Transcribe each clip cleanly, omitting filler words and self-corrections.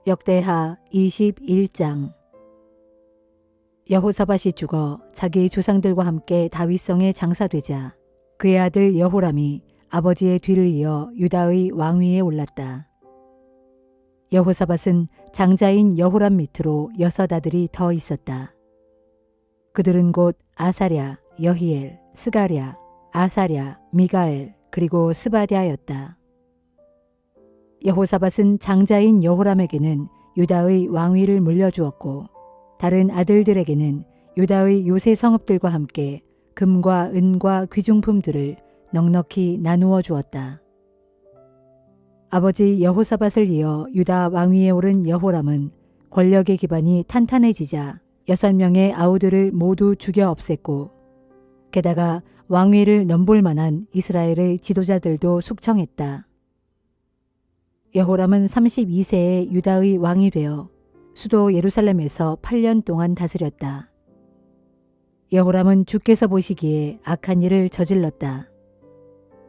역대하 21장. 여호사밧이 죽어 자기 조상들과 함께 다윗성에 장사되자 그의 아들 여호람이 아버지의 뒤를 이어 유다의 왕위에 올랐다. 여호사밧은 장자인 여호람 밑으로 6 아들이 더 있었다. 그들은 곧 아사랴, 여히엘, 스가랴, 아사랴, 미가엘, 그리고 스바랴였다. 여호사밧은 장자인 여호람에게는 유다의 왕위를 물려주었고 다른 아들들에게는 유다의 요새 성읍들과 함께 금과 은과 귀중품들을 넉넉히 나누어 주었다. 아버지 여호사밧을 이어 유다 왕위에 오른 여호람은 권력의 기반이 탄탄해지자 6명의 아우들을 모두 죽여 없앴고 게다가 왕위를 넘볼 만한 이스라엘의 지도자들도 숙청했다. 여호람은 32세에 유다의 왕이 되어 수도 예루살렘에서 8년 동안 다스렸다. 여호람은 주께서 보시기에 악한 일을 저질렀다.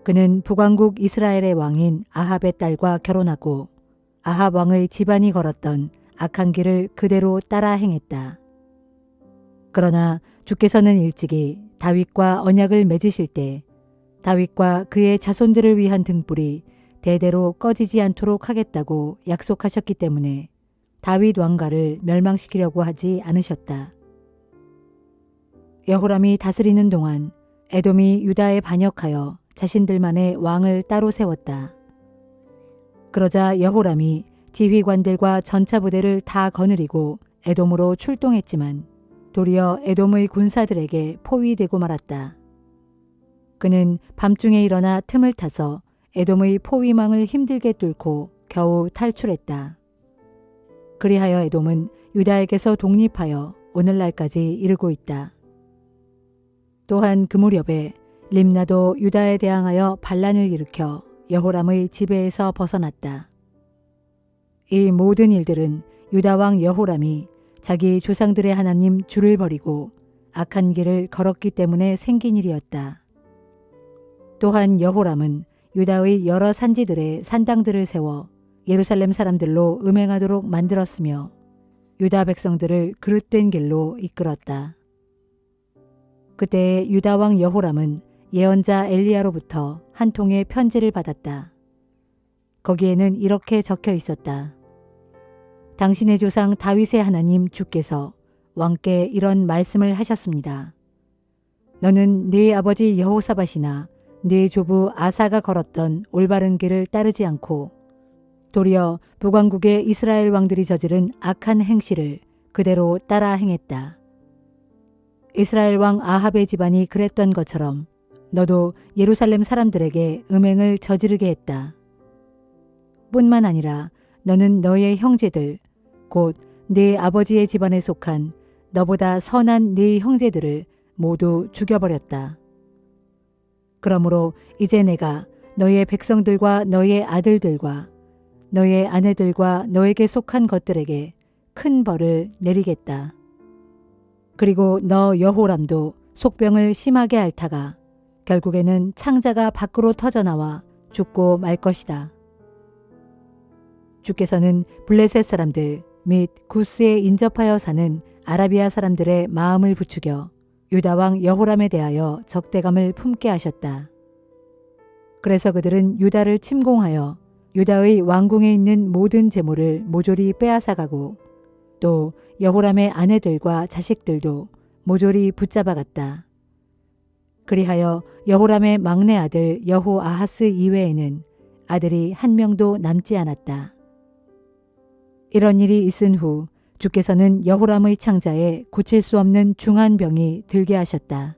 그는 북왕국 이스라엘의 왕인 아합의 딸과 결혼하고 아합 왕의 집안이 걸었던 악한 길을 그대로 따라 행했다. 그러나 주께서는 일찍이 다윗과 언약을 맺으실 때 다윗과 그의 자손들을 위한 등불이 대대로 꺼지지 않도록 하겠다고 약속하셨기 때문에 다윗 왕가를 멸망시키려고 하지 않으셨다. 여호람이 다스리는 동안 에돔이 유다에 반역하여 자신들만의 왕을 따로 세웠다. 그러자 여호람이 지휘관들과 전차 부대를 다 거느리고 에돔으로 출동했지만 도리어 에돔의 군사들에게 포위되고 말았다. 그는 밤중에 일어나 틈을 타서 에돔의 포위망을 힘들게 뚫고 겨우 탈출했다. 그리하여 에돔은 유다에게서 독립하여 오늘날까지 이르고 있다. 또한 그 무렵에 림나도 유다에 대항하여 반란을 일으켜 여호람의 지배에서 벗어났다. 이 모든 일들은 유다 왕 여호람이 자기 조상들의 하나님 주를 버리고 악한 길을 걸었기 때문에 생긴 일이었다. 또한 여호람은 유다의 여러 산지들에 산당들을 세워 예루살렘 사람들로 음행하도록 만들었으며 유다 백성들을 그릇된 길로 이끌었다. 그때 유다 왕 여호람은 예언자 엘리야로부터 한 통의 편지를 받았다. 거기에는 이렇게 적혀 있었다. 당신의 조상 다윗의 하나님 주께서 왕께 이런 말씀을 하셨습니다. 너는 네 아버지 여호사밧이나 네 조부 아사가 걸었던 올바른 길을 따르지 않고 도리어 북왕국의 이스라엘 왕들이 저지른 악한 행실을 그대로 따라 행했다. 이스라엘 왕 아합의 집안이 그랬던 것처럼 너도 예루살렘 사람들에게 음행을 저지르게 했다. 뿐만 아니라 너는 너의 형제들, 곧 네 아버지의 집안에 속한 너보다 선한 네 형제들을 모두 죽여버렸다. 그러므로 이제 내가 너의 백성들과 너의 아들들과 너의 아내들과 너에게 속한 것들에게 큰 벌을 내리겠다. 그리고 너 여호람도 속병을 심하게 앓다가 결국에는 창자가 밖으로 터져나와 죽고 말 것이다. 주께서는 블레셋 사람들 및 구스에 인접하여 사는 아라비아 사람들의 마음을 부추겨 유다 왕 여호람에 대하여 적대감을 품게 하셨다. 그래서 그들은 유다를 침공하여 유다의 왕궁에 있는 모든 재물을 모조리 빼앗아가고 또 여호람의 아내들과 자식들도 모조리 붙잡아갔다. 그리하여 여호람의 막내 아들 여호아하스 이외에는 아들이 한 명도 남지 않았다. 이런 일이 있은 후 주께서는 여호람의 창자에 고칠 수 없는 중한 병이 들게 하셨다.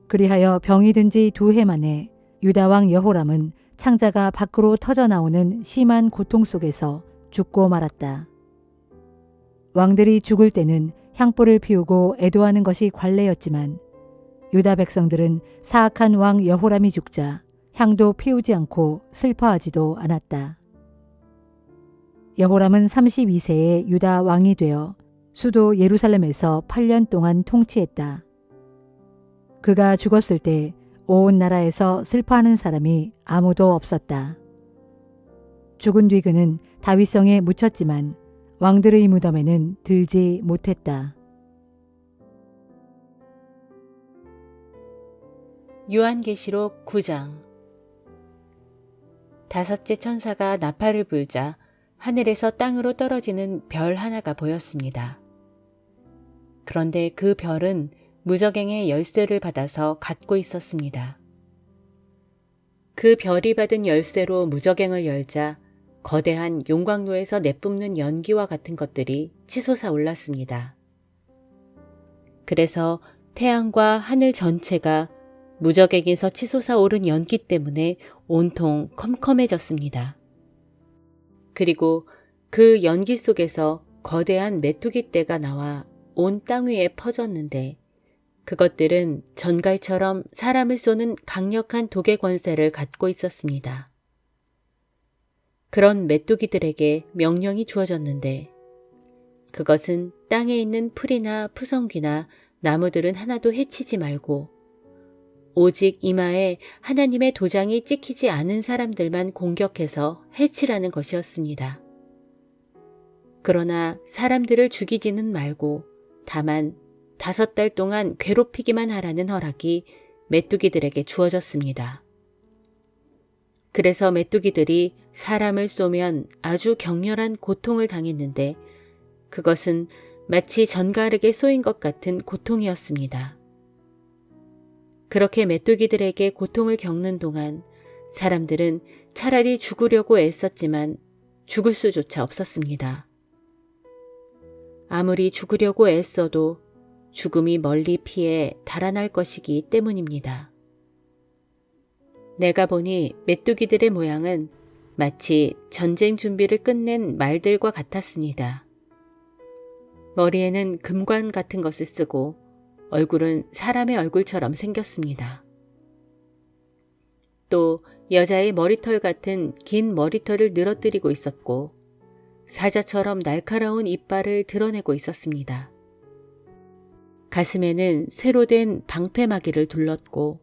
그리하여 병이 든 지 2해 만에 유다 왕 여호람은 창자가 밖으로 터져나오는 심한 고통 속에서 죽고 말았다. 왕들이 죽을 때는 향불을 피우고 애도하는 것이 관례였지만 유다 백성들은 사악한 왕 여호람이 죽자 향도 피우지 않고 슬퍼하지도 않았다. 여호람은 32세에 유다 왕이 되어 수도 예루살렘에서 8년 동안 통치했다. 그가 죽었을 때 온 나라에서 슬퍼하는 사람이 아무도 없었다. 죽은 뒤 그는 다윗성에 묻혔지만 왕들의 무덤에는 들지 못했다. 요한계시록 9장. 다섯째 천사가 나팔을 불자 하늘에서 땅으로 떨어지는 별 하나가 보였습니다. 그런데 그 별은 무저갱의 열쇠를 받아서 갖고 있었습니다. 그 별이 받은 열쇠로 무저갱을 열자 거대한 용광로에서 내뿜는 연기와 같은 것들이 치솟아 올랐습니다. 그래서 태양과 하늘 전체가 무저갱에서 치솟아 오른 연기 때문에 온통 컴컴해졌습니다. 그리고 그 연기 속에서 거대한 메뚜기 떼가 나와 온 땅 위에 퍼졌는데 그것들은 전갈처럼 사람을 쏘는 강력한 독의 권세를 갖고 있었습니다. 그런 메뚜기들에게 명령이 주어졌는데 그것은 땅에 있는 풀이나 푸성귀나 나무들은 하나도 해치지 말고 오직 이마에 하나님의 도장이 찍히지 않은 사람들만 공격해서 해치라는 것이었습니다. 그러나 사람들을 죽이지는 말고 다만 5달 동안 괴롭히기만 하라는 허락이 메뚜기들에게 주어졌습니다. 그래서 메뚜기들이 사람을 쏘면 아주 격렬한 고통을 당했는데 그것은 마치 전갈에게 쏘인 것 같은 고통이었습니다. 그렇게 메뚜기들에게 고통을 겪는 동안 사람들은 차라리 죽으려고 애썼지만 죽을 수조차 없었습니다. 아무리 죽으려고 애써도 죽음이 멀리 피해 달아날 것이기 때문입니다. 내가 보니 메뚜기들의 모양은 마치 전쟁 준비를 끝낸 말들과 같았습니다. 머리에는 금관 같은 것을 쓰고 얼굴은 사람의 얼굴처럼 생겼습니다. 또 여자의 머리털 같은 긴 머리털을 늘어뜨리고 있었고 사자처럼 날카로운 이빨을 드러내고 있었습니다. 가슴에는 쇠로 된 방패마개를 둘렀고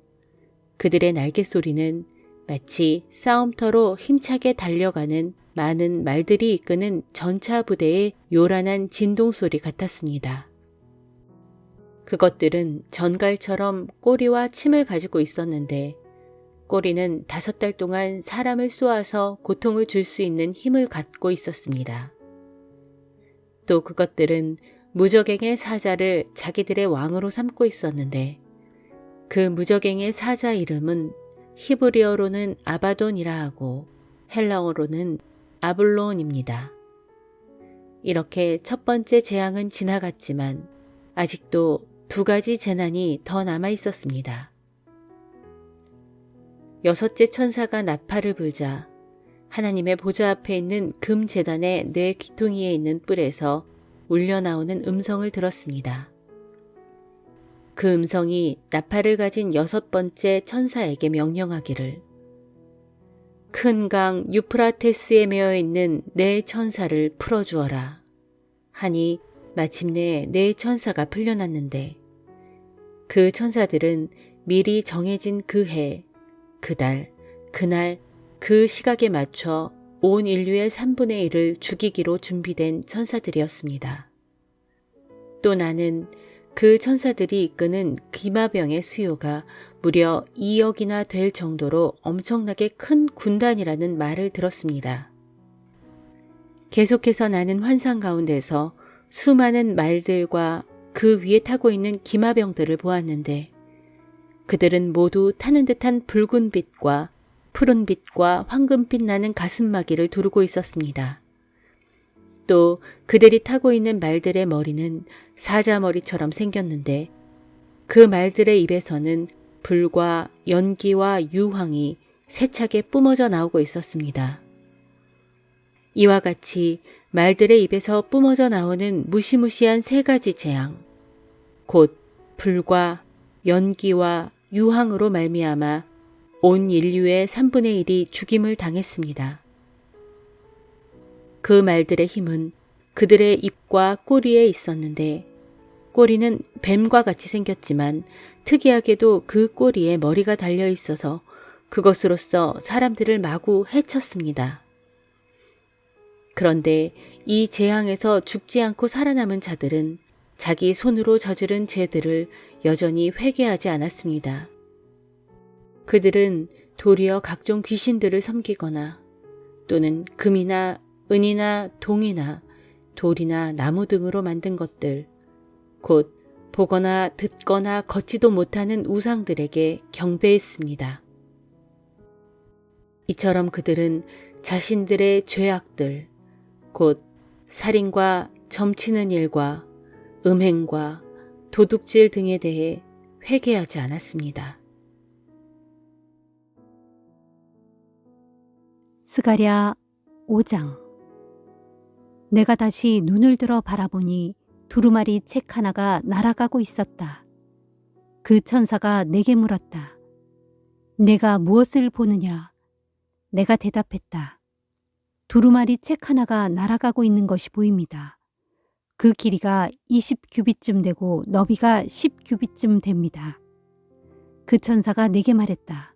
그들의 날개 소리는 마치 싸움터로 힘차게 달려가는 많은 말들이 이끄는 전차 부대의 요란한 진동 소리 같았습니다. 그것들은 전갈처럼 꼬리와 침을 가지고 있었는데 꼬리는 5달 동안 사람을 쏘아서 고통을 줄 수 있는 힘을 갖고 있었습니다. 또 그것들은 무저갱의 사자를 자기들의 왕으로 삼고 있었는데 그 무저갱의 사자 이름은 히브리어로는 아바돈이라 하고 헬라어로는 아블론입니다. 이렇게 첫 번째 재앙은 지나갔지만 아직도 2가지 재난이 더 남아 있었습니다. 6째 천사가 나팔을 불자 하나님의 보좌 앞에 있는 금 제단의 네 귀퉁이에 있는 뿔에서 울려나오는 음성을 들었습니다. 그 음성이 나팔을 가진 6번째 천사에게 명령하기를 큰 강 유프라테스에 매어 있는 네 천사를 풀어주어라 하니 마침내 네 천사가 풀려났는데 그 천사들은 미리 정해진 그 해, 그 달, 그날, 그 시각에 맞춰 온 인류의 3분의 1을 죽이기로 준비된 천사들이었습니다. 또 나는 그 천사들이 이끄는 기마병의 수요가 무려 2억이나 될 정도로 엄청나게 큰 군단이라는 말을 들었습니다. 계속해서 나는 환상 가운데서 수많은 말들과 그 위에 타고 있는 기마병들을 보았는데 그들은 모두 타는 듯한 붉은 빛과 푸른 빛과 황금빛 나는 가슴마기를 두르고 있었습니다. 또 그들이 타고 있는 말들의 머리는 사자머리처럼 생겼는데 그 말들의 입에서는 불과 연기와 유황이 세차게 뿜어져 나오고 있었습니다. 이와 같이 말들의 입에서 뿜어져 나오는 무시무시한 3가지 재앙, 곧 불과 연기와 유황으로 말미암아 온 인류의 3분의 1이 죽임을 당했습니다. 그 말들의 힘은 그들의 입과 꼬리에 있었는데 꼬리는 뱀과 같이 생겼지만 특이하게도 그 꼬리에 머리가 달려 있어서 그것으로써 사람들을 마구 해쳤습니다. 그런데 이 재앙에서 죽지 않고 살아남은 자들은 자기 손으로 저지른 죄들을 여전히 회개하지 않았습니다. 그들은 도리어 각종 귀신들을 섬기거나 또는 금이나 은이나 동이나 돌이나 나무 등으로 만든 것들, 곧 보거나 듣거나 걷지도 못하는 우상들에게 경배했습니다. 이처럼 그들은 자신들의 죄악들, 곧 살인과 점치는 일과 음행과 도둑질 등에 대해 회개하지 않았습니다. 스가랴 5장. 내가 다시 눈을 들어 바라보니 두루마리 책 하나가 날아가고 있었다. 그 천사가 내게 물었다. 내가 무엇을 보느냐? 내가 대답했다. 두루마리 책 하나가 날아가고 있는 것이 보입니다. 그 길이가 20규빗쯤 되고 너비가 10규빗쯤 됩니다. 그 천사가 내게 말했다.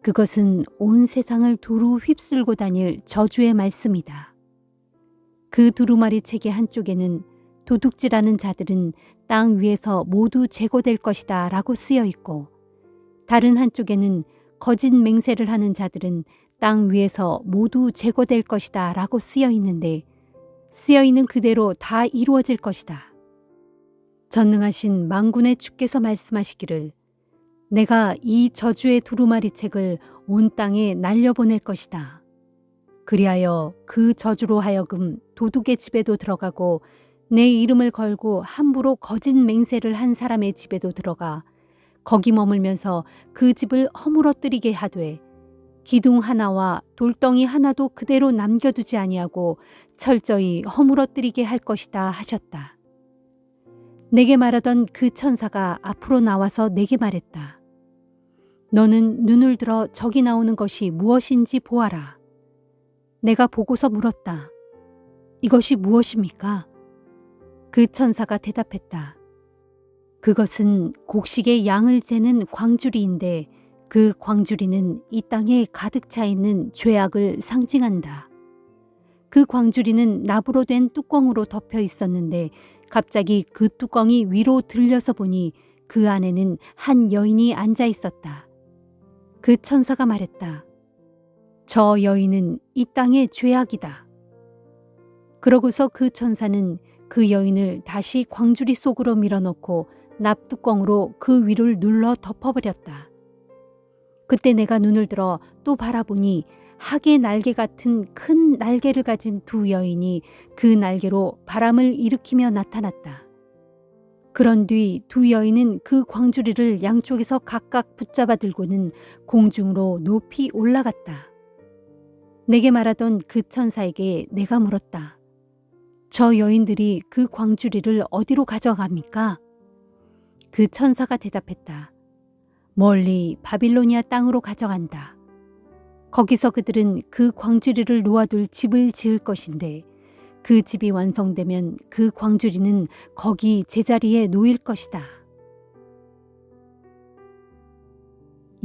그것은 온 세상을 두루 휩쓸고 다닐 저주의 말씀이다. 그 두루마리 책의 한쪽에는 도둑질하는 자들은 땅 위에서 모두 제거될 것이다 라고 쓰여 있고, 다른 한쪽에는 거짓 맹세를 하는 자들은 땅 위에서 모두 제거될 것이다 라고 쓰여 있는데, 쓰여 있는 그대로 다 이루어질 것이다. 전능하신 만군의 주께서 말씀하시기를, 내가 이 저주의 두루마리 책을 온 땅에 날려보낼 것이다. 그리하여 그 저주로 하여금 도둑의 집에도 들어가고 내 이름을 걸고 함부로 거짓 맹세를 한 사람의 집에도 들어가 거기 머물면서 그 집을 허물어뜨리게 하되, 기둥 하나와 돌덩이 하나도 그대로 남겨두지 아니하고 철저히 허물어뜨리게 할 것이다 하셨다. 내게 말하던 그 천사가 앞으로 나와서 내게 말했다. 너는 눈을 들어 저기 나오는 것이 무엇인지 보아라. 내가 보고서 물었다. 이것이 무엇입니까? 그 천사가 대답했다. 그것은 곡식의 양을 재는 광주리인데, 그 광주리는 이 땅에 가득 차 있는 죄악을 상징한다. 그 광주리는 납으로 된 뚜껑으로 덮여 있었는데 갑자기 그 뚜껑이 위로 들려서 보니 그 안에는 한 여인이 앉아 있었다. 그 천사가 말했다. 저 여인은 이 땅의 죄악이다. 그러고서 그 천사는 그 여인을 다시 광주리 속으로 밀어넣고 납뚜껑으로 그 위를 눌러 덮어버렸다. 그때 내가 눈을 들어 또 바라보니 학의 날개 같은 큰 날개를 가진 두 여인이 그 날개로 바람을 일으키며 나타났다. 그런 뒤 두 여인은 그 광주리를 양쪽에서 각각 붙잡아 들고는 공중으로 높이 올라갔다. 내게 말하던 그 천사에게 내가 물었다. 저 여인들이 그 광주리를 어디로 가져갑니까? 그 천사가 대답했다. 멀리 바빌로니아 땅으로 가져간다. 거기서 그들은 그 광주리를 놓아둘 집을 지을 것인데, 그 집이 완성되면 그 광주리는 거기 제자리에 놓일 것이다.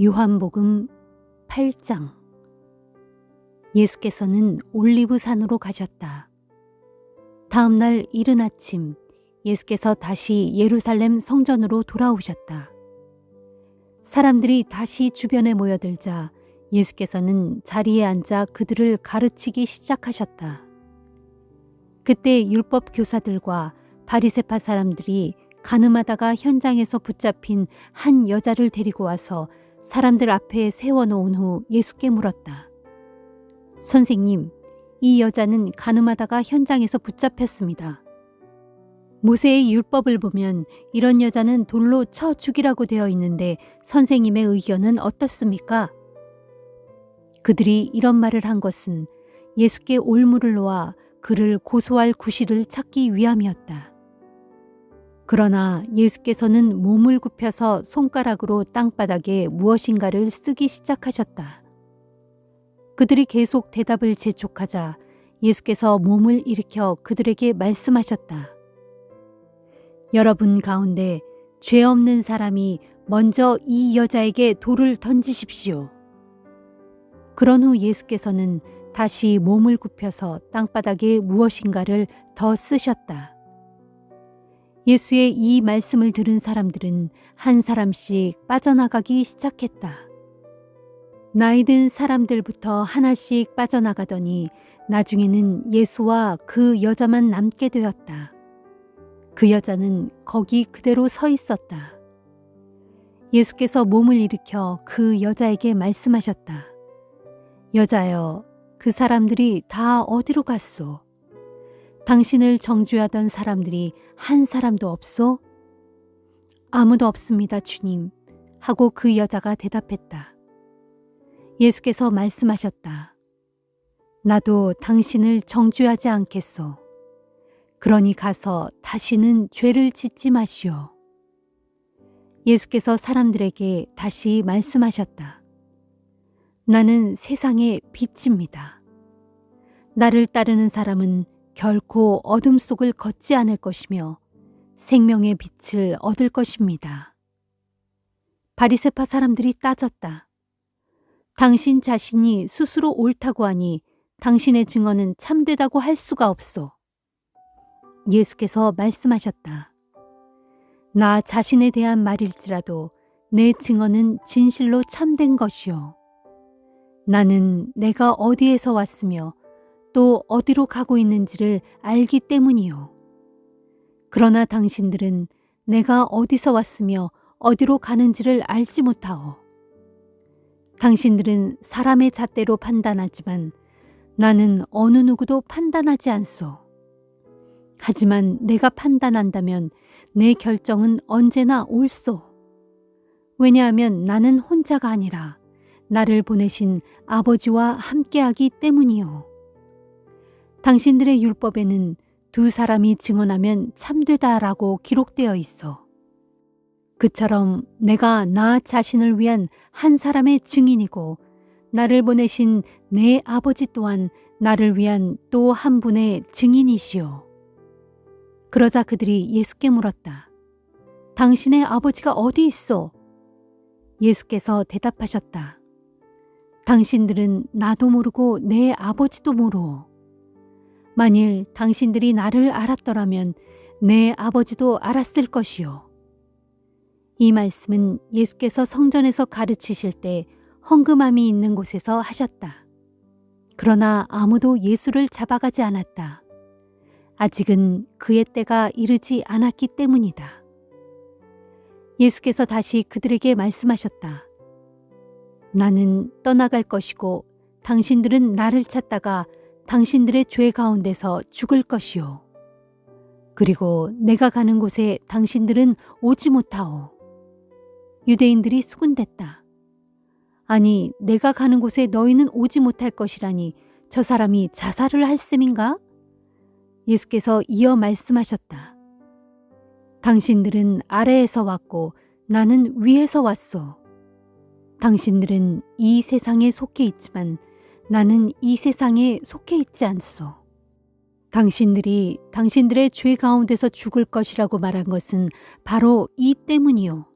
요한복음 8장. 예수께서는 올리브 산으로 가셨다. 다음 날 이른 아침 예수께서 다시 예루살렘 성전으로 돌아오셨다. 사람들이 다시 주변에 모여들자 예수께서는 자리에 앉아 그들을 가르치기 시작하셨다. 그때 율법 교사들과 바리새파 사람들이 가늠하다가 현장에서 붙잡힌 한 여자를 데리고 와서 사람들 앞에 세워놓은 후 예수께 물었다. 선생님, 이 여자는 가늠하다가 현장에서 붙잡혔습니다. 모세의 율법을 보면 이런 여자는 돌로 쳐 죽이라고 되어 있는데 선생님의 의견은 어떻습니까? 그들이 이런 말을 한 것은 예수께 올무를 놓아 그를 고소할 구실을 찾기 위함이었다. 그러나 예수께서는 몸을 굽혀서 손가락으로 땅바닥에 무엇인가를 쓰기 시작하셨다. 그들이 계속 대답을 재촉하자 예수께서 몸을 일으켜 그들에게 말씀하셨다. 여러분 가운데 죄 없는 사람이 먼저 이 여자에게 돌을 던지십시오. 그런 후 예수께서는 다시 몸을 굽혀서 땅바닥에 무엇인가를 더 쓰셨다. 예수의 이 말씀을 들은 사람들은 한 사람씩 빠져나가기 시작했다. 나이 든 사람들부터 하나씩 빠져나가더니 나중에는 예수와 그 여자만 남게 되었다. 그 여자는 거기 그대로 서 있었다. 예수께서 몸을 일으켜 그 여자에게 말씀하셨다. 여자여, 그 사람들이 다 어디로 갔소? 당신을 정죄하던 사람들이 한 사람도 없소? 아무도 없습니다, 주님. 하고 그 여자가 대답했다. 예수께서 말씀하셨다. 나도 당신을 정죄하지 않겠소. 그러니 가서 다시는 죄를 짓지 마시오. 예수께서 사람들에게 다시 말씀하셨다. 나는 세상의 빛입니다. 나를 따르는 사람은 결코 어둠 속을 걷지 않을 것이며 생명의 빛을 얻을 것입니다. 바리새파 사람들이 따졌다. 당신 자신이 스스로 옳다고 하니 당신의 증언은 참되다고 할 수가 없소. 예수께서 말씀하셨다. 나 자신에 대한 말일지라도 내 증언은 진실로 참된 것이요. 나는 내가 어디에서 왔으며 또 어디로 가고 있는지를 알기 때문이요. 그러나 당신들은 내가 어디서 왔으며 어디로 가는지를 알지 못하오. 당신들은 사람의 잣대로 판단하지만 나는 어느 누구도 판단하지 않소. 하지만 내가 판단한다면 내 결정은 언제나 옳소. 왜냐하면 나는 혼자가 아니라 나를 보내신 아버지와 함께하기 때문이요. 당신들의 율법에는 두 사람이 증언하면 참되다라고 기록되어 있어. 그처럼 내가 나 자신을 위한 한 사람의 증인이고 나를 보내신 내 아버지 또한 나를 위한 또 한 분의 증인이시오. 그러자 그들이 예수께 물었다. 당신의 아버지가 어디 있어? 예수께서 대답하셨다. 당신들은 나도 모르고 내 아버지도 모르오. 만일 당신들이 나를 알았더라면 내 아버지도 알았을 것이요. 이 말씀은 예수께서 성전에서 가르치실 때 헝금함이 있는 곳에서 하셨다. 그러나 아무도 예수를 잡아가지 않았다. 아직은 그의 때가 이르지 않았기 때문이다. 예수께서 다시 그들에게 말씀하셨다. 나는 떠나갈 것이고 당신들은 나를 찾다가 당신들의 죄 가운데서 죽을 것이요. 그리고 내가 가는 곳에 당신들은 오지 못하오. 유대인들이 수군댔다. 아니, 내가 가는 곳에 너희는 오지 못할 것이라니 저 사람이 자살을 할 셈인가? 예수께서 이어 말씀하셨다. 당신들은 아래에서 왔고 나는 위에서 왔소. 당신들은 이 세상에 속해 있지만 나는 이 세상에 속해 있지 않소. 당신들이 당신들의 죄 가운데서 죽을 것이라고 말한 것은 바로 이 때문이요.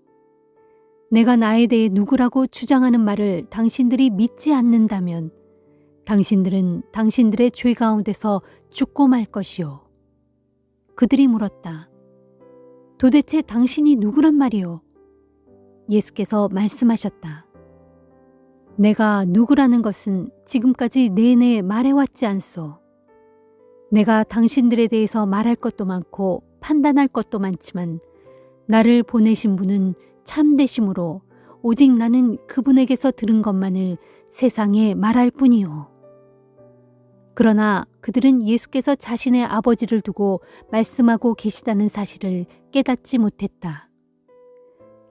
내가 나에 대해 누구라고 주장하는 말을 당신들이 믿지 않는다면 당신들은 당신들의 죄 가운데서 죽고 말 것이요. 그들이 물었다. 도대체 당신이 누구란 말이요? 예수께서 말씀하셨다. 내가 누구라는 것은 지금까지 내내 말해왔지 않소. 내가 당신들에 대해서 말할 것도 많고 판단할 것도 많지만 나를 보내신 분은 참되심으로 오직 나는 그분에게서 들은 것만을 세상에 말할 뿐이요. 그러나 그들은 예수께서 자신의 아버지를 두고 말씀하고 계시다는 사실을 깨닫지 못했다.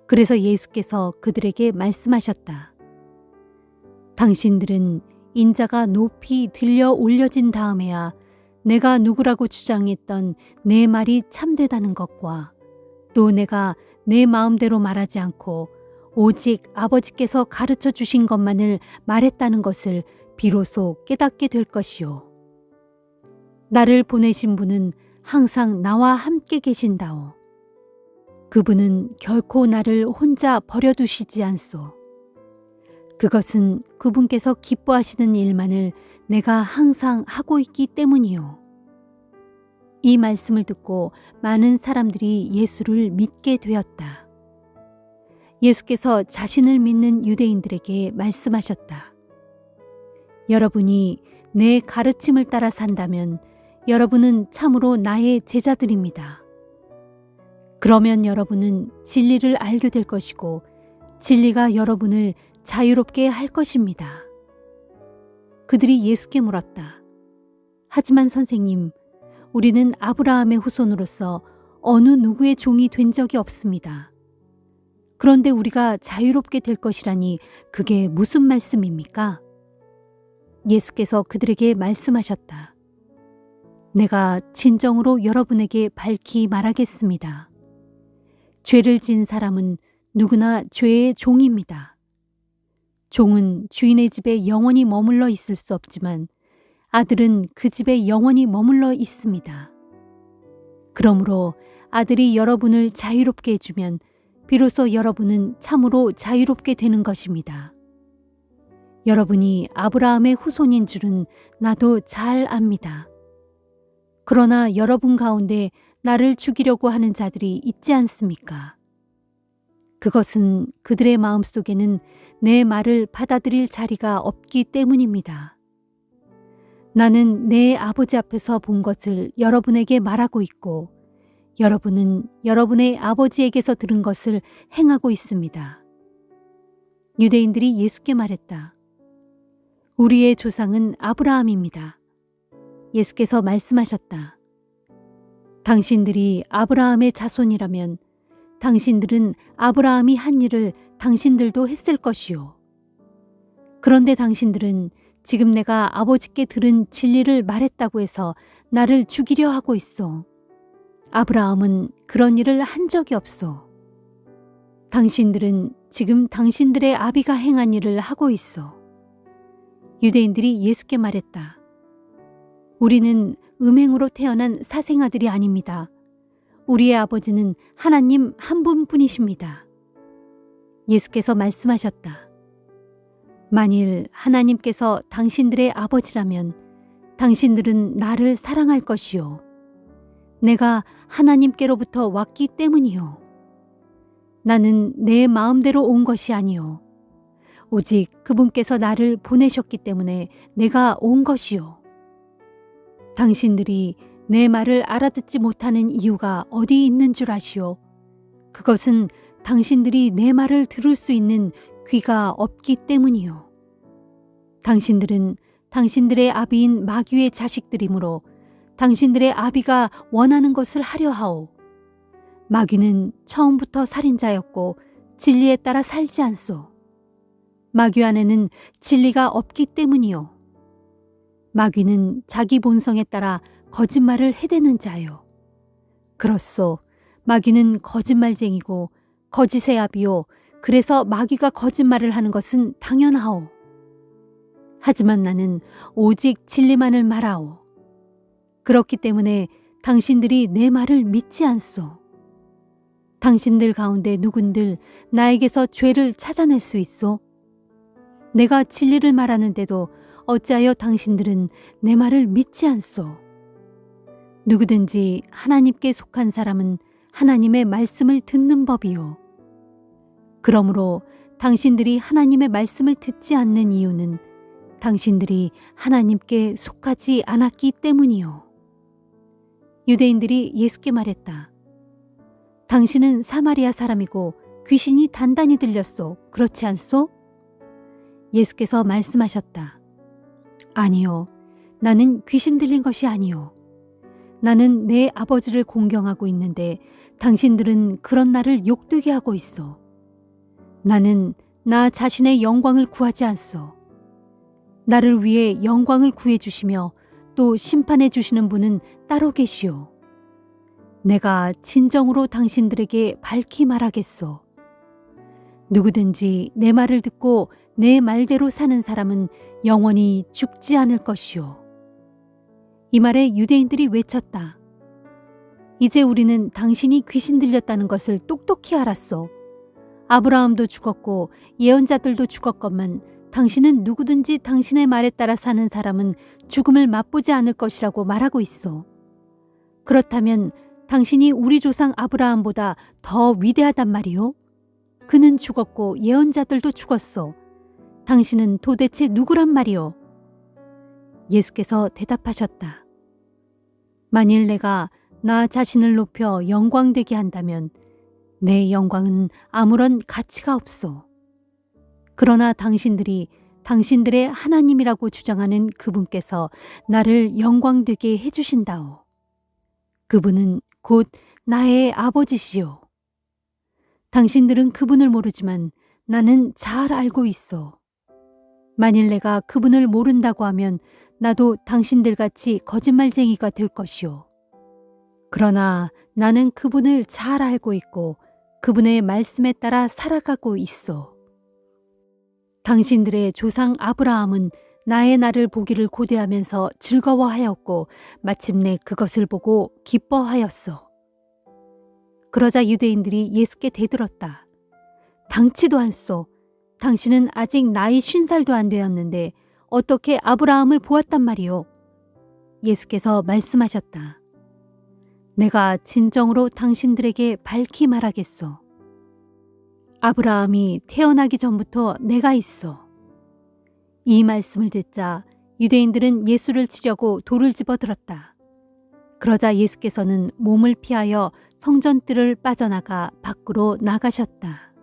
그래서 예수께서 그들에게 말씀하셨다. 당신들은 인자가 높이 들려 올려진 다음에야 내가 누구라고 주장했던 내 말이 참되다는 것과 또 내가 내 마음대로 말하지 않고 오직 아버지께서 가르쳐 주신 것만을 말했다는 것을 비로소 깨닫게 될 것이요. 나를 보내신 분은 항상 나와 함께 계신다오. 그분은 결코 나를 혼자 버려두시지 않소. 그것은 그분께서 기뻐하시는 일만을 내가 항상 하고 있기 때문이요. 이 말씀을 듣고 많은 사람들이 예수를 믿게 되었다. 예수께서 자신을 믿는 유대인들에게 말씀하셨다. 여러분이 내 가르침을 따라 산다면 여러분은 참으로 나의 제자들입니다. 그러면 여러분은 진리를 알게 될 것이고 진리가 여러분을 자유롭게 할 것입니다. 그들이 예수께 물었다. 하지만 선생님, 우리는 아브라함의 후손으로서 어느 누구의 종이 된 적이 없습니다. 그런데 우리가 자유롭게 될 것이라니 그게 무슨 말씀입니까? 예수께서 그들에게 말씀하셨다. 내가 진정으로 여러분에게 밝히 말하겠습니다. 죄를 지은 사람은 누구나 죄의 종입니다. 종은 주인의 집에 영원히 머물러 있을 수 없지만 아들은 그 집에 영원히 머물러 있습니다. 그러므로 아들이 여러분을 자유롭게 해주면 비로소 여러분은 참으로 자유롭게 되는 것입니다. 여러분이 아브라함의 후손인 줄은 나도 잘 압니다. 그러나 여러분 가운데 나를 죽이려고 하는 자들이 있지 않습니까? 그것은 그들의 마음속에는 내 말을 받아들일 자리가 없기 때문입니다. 나는 내 아버지 앞에서 본 것을 여러분에게 말하고 있고 여러분은 여러분의 아버지에게서 들은 것을 행하고 있습니다. 유대인들이 예수께 말했다. 우리의 조상은 아브라함입니다. 예수께서 말씀하셨다. 당신들이 아브라함의 자손이라면 당신들은 아브라함이 한 일을 당신들도 했을 것이요. 그런데 당신들은 지금 내가 아버지께 들은 진리를 말했다고 해서 나를 죽이려 하고 있어. 아브라함은 그런 일을 한 적이 없어. 당신들은 지금 당신들의 아비가 행한 일을 하고 있어. 유대인들이 예수께 말했다. 우리는 음행으로 태어난 사생아들이 아닙니다. 우리의 아버지는 하나님 한 분뿐이십니다. 예수께서 말씀하셨다. 만일 하나님께서 당신들의 아버지라면 당신들은 나를 사랑할 것이요. 내가 하나님께로부터 왔기 때문이요. 나는 내 마음대로 온 것이 아니요. 오직 그분께서 나를 보내셨기 때문에 내가 온 것이요. 당신들이 내 말을 알아듣지 못하는 이유가 어디 있는 줄 아시오? 그것은 당신들이 내 말을 들을 수 있는 귀가 없기 때문이요. 당신들은 당신들의 아비인 마귀의 자식들이므로 당신들의 아비가 원하는 것을 하려 하오. 마귀는 처음부터 살인자였고 진리에 따라 살지 않소. 마귀 안에는 진리가 없기 때문이요. 마귀는 자기 본성에 따라 거짓말을 해대는 자요. 그렇소. 마귀는 거짓말쟁이고 거짓의 아비요. 그래서 마귀가 거짓말을 하는 것은 당연하오. 하지만 나는 오직 진리만을 말하오. 그렇기 때문에 당신들이 내 말을 믿지 않소. 당신들 가운데 누군들 나에게서 죄를 찾아낼 수 있소? 내가 진리를 말하는데도 어찌하여 당신들은 내 말을 믿지 않소? 누구든지 하나님께 속한 사람은 하나님의 말씀을 듣는 법이요. 그러므로 당신들이 하나님의 말씀을 듣지 않는 이유는 당신들이 하나님께 속하지 않았기 때문이요. 유대인들이 예수께 말했다. 당신은 사마리아 사람이고 귀신이 단단히 들렸소. 그렇지 않소? 예수께서 말씀하셨다. 아니요. 나는 귀신 들린 것이 아니요. 나는 내 아버지를 공경하고 있는데 당신들은 그런 나를 욕되게 하고 있어. 나는 나 자신의 영광을 구하지 않소. 나를 위해 영광을 구해주시며 또 심판해 주시는 분은 따로 계시오. 내가 진정으로 당신들에게 밝히 말하겠소. 누구든지 내 말을 듣고 내 말대로 사는 사람은 영원히 죽지 않을 것이오. 이 말에 유대인들이 외쳤다. 이제 우리는 당신이 귀신 들렸다는 것을 똑똑히 알았소. 아브라함도 죽었고 예언자들도 죽었건만 당신은 누구든지 당신의 말에 따라 사는 사람은 죽음을 맛보지 않을 것이라고 말하고 있어. 그렇다면 당신이 우리 조상 아브라함보다 더 위대하단 말이오? 그는 죽었고 예언자들도 죽었어. 당신은 도대체 누구란 말이오? 예수께서 대답하셨다. 만일 내가 나 자신을 높여 영광되게 한다면 내 영광은 아무런 가치가 없소. 그러나 당신들이 당신들의 하나님이라고 주장하는 그분께서 나를 영광되게 해주신다오. 그분은 곧 나의 아버지시오. 당신들은 그분을 모르지만 나는 잘 알고 있어. 만일 내가 그분을 모른다고 하면 나도 당신들같이 거짓말쟁이가 될 것이오. 그러나 나는 그분을 잘 알고 있고 그분의 말씀에 따라 살아가고 있어. 당신들의 조상 아브라함은 나의 날을 보기를 고대하면서 즐거워하였고 마침내 그것을 보고 기뻐하였어. 그러자 유대인들이 예수께 대들었다. 당치도 않소. 당신은 아직 나이 50살도 안 되었는데 어떻게 아브라함을 보았단 말이오? 예수께서 말씀하셨다. 내가 진정으로 당신들에게 밝히 말하겠소. 아브라함이 태어나기 전부터 내가 있어. 이 말씀을 듣자 유대인들은 예수를 치려고 돌을 집어들었다. 그러자 예수께서는 몸을 피하여 성전뜰을 빠져나가 밖으로 나가셨다.